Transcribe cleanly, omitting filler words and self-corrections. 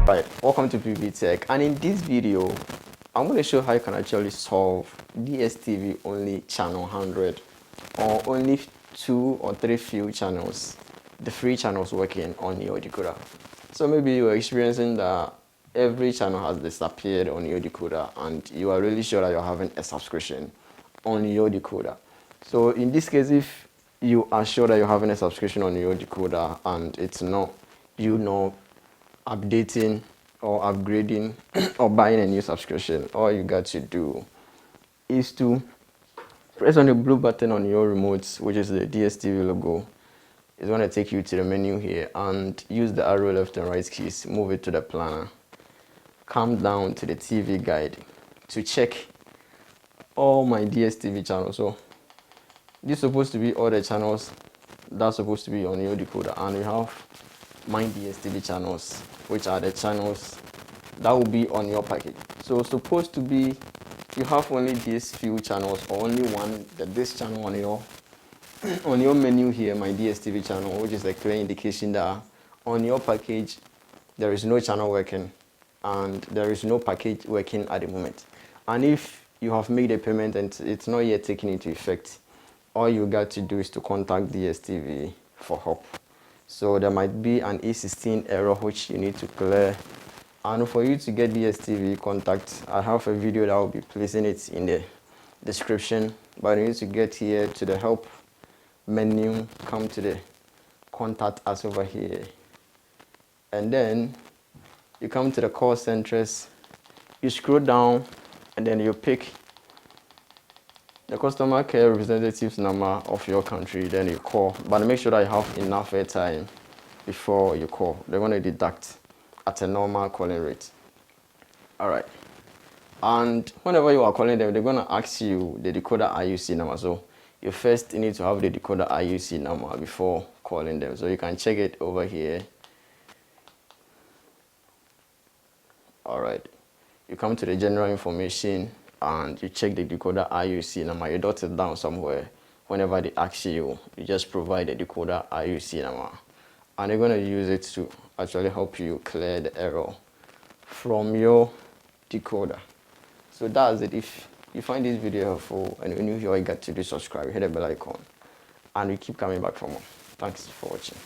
Right, welcome to Pbteck, and in this video I'm going to show how you can actually solve Dstv only channel 100 or only 2 or 3 few channels, the free channels working on your decoder. So maybe you are experiencing that every channel has disappeared on your decoder and you are really sure that you're having a subscription on your decoder. So in this case, if you are sure that you're having a subscription on your decoder and it's not, updating or upgrading or buying a new subscription, all you got to do is to press on the blue button on your remote, which is the Dstv logo. It's going to take you to the menu here, and use the arrow left and right keys, move it to the planner, come down to the TV guide to check all my Dstv channels. So this is supposed to be all the channels that's supposed to be on your decoder, and we have my Dstv channels, which are the channels that will be on your package. So it's supposed to be, you have only these few channels or only one, this channel on your menu here, my Dstv channel, which is a clear indication that on your package there is no channel working and there is no package working at the moment. And if you have made a payment and it's not yet taken into effect, all you got to do is to contact Dstv for help. So there might be an E16 error which you need to clear, and for you to get Dstv contact, I have a video that will be placing it in the description. But you need to get here to the help menu, come to the contact us over here, and then you come to the call centers, you scroll down, and then you pick the customer care representative's number of your country, then you call. But make sure that you have enough airtime before you call. They're going to deduct at a normal calling rate. Alright, and whenever you are calling them, they're going to ask you the decoder IUC number. So you first need to have the decoder IUC number before calling them. So you can check it over here. Alright, you come to the general information and you check the decoder IUC number. You dot it down somewhere. Whenever they ask you, you just provide the decoder IUC number, and they're going to use it to actually help you clear the error from your decoder. So that's it. If you find this video helpful and you know you got to do, subscribe, hit the bell icon, and we keep coming back for more. Thanks for watching.